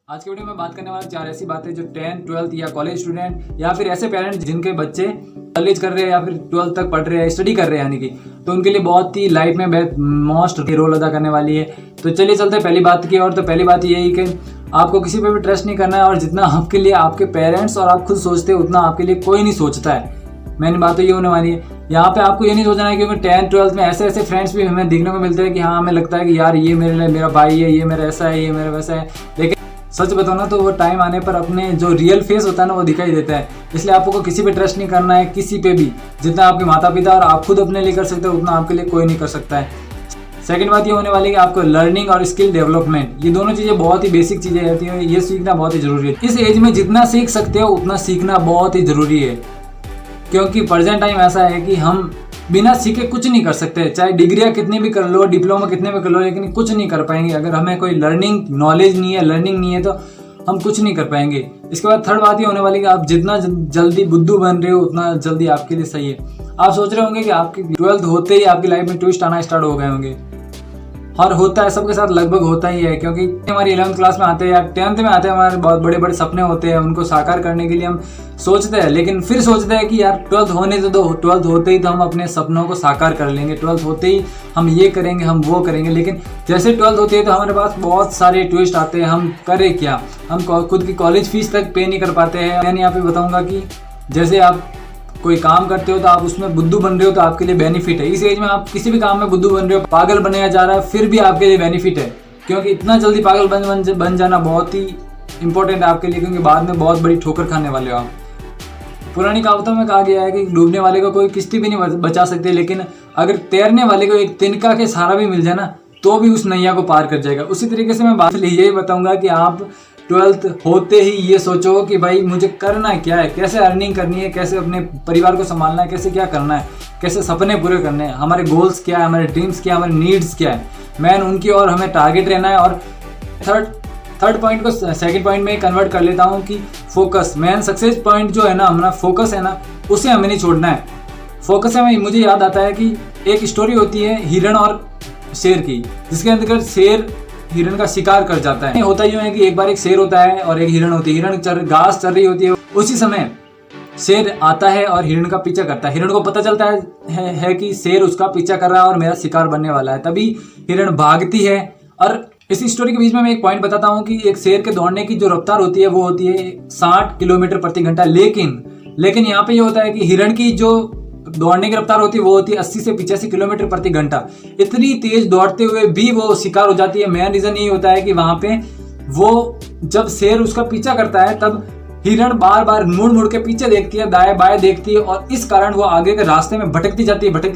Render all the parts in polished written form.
आज की वीडियो में बात करने वाला 4 ऐसी बातें जो 10th 12th या कॉलेज स्टूडेंट या फिर ऐसे पेरेंट्स जिनके बच्चे कॉलेज कर रहे हैं या फिर 12th तक पढ़ रहे हैं, स्टडी कर रहे हैं, यानी कि तो उनके लिए बहुत ही लाइफ में मोस्ट रोल अदा करने वाली है। तो चलिए चलते हैं पहली बात की ओर। तो पहली बात यही कि आपको किसी पे भी ट्रस्ट नहीं करना है, और जितना आपके लिए आपके पेरेंट्स और आप खुद सोचते हैं उतना आपके लिए कोई नहीं सोचता है। मेन बात तो ये होने वाली है यहाँ पे। आपको ये नहीं सोचना है, क्योंकि 10th 12th में ऐसे ऐसे फ्रेंड्स भी हमें देखने को मिलते हैं कि हाँ, हमें लगता है कि यार ये मेरे लिए मेरा भाई है, ये मेरा ऐसा है, ये मेरा वैसा है। लेकिन सच बताओ ना, तो वो टाइम आने पर अपने जो रियल फेस होता है ना, वो दिखाई देता है। इसलिए आपको किसी पे ट्रस्ट नहीं करना है, किसी पे भी। जितना आपके माता पिता और आप खुद अपने लिए कर सकते हो, उतना आपके लिए कोई नहीं कर सकता है। सेकंड बात ये होने वाली है कि आपको लर्निंग और स्किल डेवलपमेंट, ये दोनों चीज़ें बहुत ही बेसिक चीज़ें रहती हैं। ये सीखना बहुत ही जरूरी है। इस एज में जितना सीख सकते हो उतना सीखना बहुत ही जरूरी है, क्योंकि प्रेजेंट टाइम ऐसा है कि हम बिना सीखे कुछ नहीं कर सकते। चाहे डिग्रियाँ कितनी भी कर लो, डिप्लोमा कितने भी कर लो, लेकिन कुछ नहीं कर पाएंगे अगर हमें कोई लर्निंग नॉलेज नहीं है, लर्निंग नहीं है, तो हम कुछ नहीं कर पाएंगे। इसके बाद थर्ड बात ये होने वाली है कि आप जितना जल्दी बुद्धू बन रहे हो उतना जल्दी आपके लिए सही है। आप सोच रहे होंगे कि आपकी 12th होते ही आपकी लाइफ में ट्विस्ट आना स्टार्ट हो गए होंगे, और होता है, सबके साथ लगभग होता ही है। क्योंकि हमारी 11th क्लास में आते हैं या 10th में आते हैं, हमारे बहुत बड़े बड़े सपने होते हैं, उनको साकार करने के लिए हम सोचते हैं। लेकिन फिर सोचते हैं कि यार 12th होने तो दो, 12th होते ही तो हम अपने सपनों को साकार कर लेंगे, 12th होते ही हम ये करेंगे, हम वो करेंगे। लेकिन जैसे 12th होती है तो हमारे पास बहुत सारे ट्विस्ट आते हैं। हम करें क्या? हम खुद की कॉलेज फीस तक पे नहीं कर पाते हैं। मैंने यहाँ पे बताऊँगा कि जैसे आप कोई काम करते हो तो आप उसमें बुद्धू बन रहे हो तो आपके लिए बेनिफिट है। इस एज में आप किसी भी काम में बुद्धू बन रहे हो, पागल बनाया जा रहा है, फिर भी आपके लिए बेनिफिट है। क्योंकि इतना जल्दी पागल बन जाना बहुत ही इंपॉर्टेंट है आपके लिए, क्योंकि बाद में बहुत बड़ी ठोकर खाने वाले हो आप। पुरानी कहावतों में कहा गया है कि डूबने वाले को कोई किश्ती भी नहीं बचा सकते, लेकिन अगर तैरने वाले को एक तिनका के सहारा भी मिल जाए ना, तो भी उस नैया को पार कर जाएगा। उसी तरीके से मैं बात यही बताऊंगा कि आप 12th होते ही ये सोचो कि भाई मुझे करना क्या है, कैसे अर्निंग करनी है, कैसे अपने परिवार को संभालना है, कैसे क्या करना है, कैसे सपने पूरे करने हैं, हमारे गोल्स क्या है, हमारे ड्रीम्स क्या है, हमारे नीड्स क्या है, मैन उनकी और हमें टारगेट रहना है। और थर्ड पॉइंट को सेकंड पॉइंट में कन्वर्ट कर लेता हूँ कि फोकस। मैन सक्सेस पॉइंट जो है ना, हमारा फोकस है ना, उसे हमें नहीं छोड़ना है। फोकस है, मुझे याद आता है कि एक स्टोरी होती है हिरण और शेर की, जिसके अंदर शेर हिरण का शिकार कर जाता है। होता यूं है कि एक बार एक शेर होता है और एक हिरण होती है। हिरण घास चर रही होती है, उसी समय शेर आता है और हिरण का पीछा करता है। हिरण को पता चलता है कि शेर उसका पीछा कर रहा है और मेरा शिकार बनने वाला है। तभी हिरण भागती है। और इस स्टोरी के बीच में मैं एक पॉइंट बताता हूँ कि एक शेर के दौड़ने की जो रफ्तार होती है वो होती है 60 किलोमीटर प्रति घंटा। लेकिन यहाँ पे ये होता है कि हिरण की जो दौड़ने की रफ्तार होती है वो होती है 80 से 85 किलोमीटर प्रति घंटा। इतनी तेज दौड़ते हुए भी वो शिकार हो जाती है। मेन रीजन यही होता है कि वहां पे वो जब शेर उसका पीछा करता है तब हिरण बार बार मुड़ के पीछे देखती है, दाएं बाएं देखती है, और इस कारण वो आगे के रास्ते में भटकती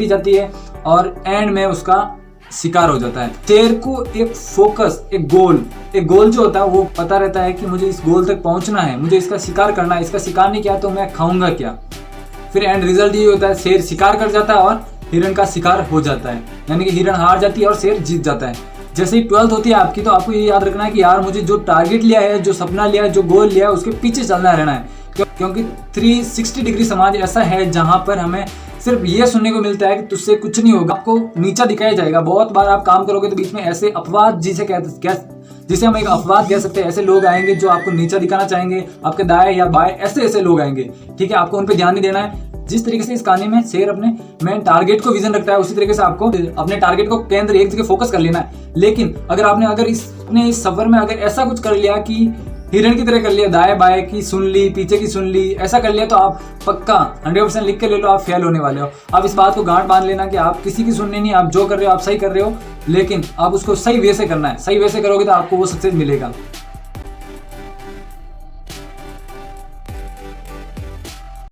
जाती है और एंड में उसका शिकार हो जाता है। शेर को एक फोकस, एक गोल जो होता है वो पता रहता है कि मुझे इस गोल तक पहुंचना है, मुझे इसका शिकार करना है, इसका शिकार नहीं किया तो मैं खाऊंगा क्या। फिर एंड रिजल्ट ये होता है, शेर शिकार कर जाता है और हिरण का शिकार हो जाता है, यानी कि हिरण हार जाती है और शेर जीत जाता है। जैसे ही 12th होती है आपकी, तो आपको ये याद रखना है कि यार मुझे जो टारगेट लिया है, जो सपना लिया है, जो गोल लिया है, उसके पीछे चलना रहना है। क्योंकि 360 डिग्री समाज ऐसा है जहां पर हमें सिर्फ ये सुनने को मिलता है कि तुझसे कुछ नहीं होगा, आपको नीचा दिखाया जाएगा। बहुत बार आप काम करोगे तो बीच में ऐसे अपवाद, जिसे हम एक अपवाद कह सकते हैं, ऐसे लोग आएंगे जो आपको नीचा दिखाना चाहेंगे, आपके दाएं या बाएं ऐसे लोग आएंगे। ठीक है, आपको उन पे ध्यान नहीं देना है। जिस तरीके से इस कहानी में शेर अपने मेन टारगेट को विजन रखता है, उसी तरीके से आपको अपने टारगेट को केंद्र एक जगह फोकस कर लेना है। लेकिन अगर इस सफर में अगर ऐसा कुछ कर लिया कि हिरण की तरह कर लिया, दाएं बाएं की सुन ली, पीछे की सुन ली, ऐसा कर लिया, तो आप पक्का 100% लिख के ले लो, आप फेल होने वाले हो। आप इस बात को गांठ बांध लेना कि आप किसी की सुननी नहीं, आप जो कर रहे हो आप सही कर रहे हो, लेकिन आप उसको सही वे से करना है। सही वे से करोगे तो आपको वो सक्सेस मिलेगा।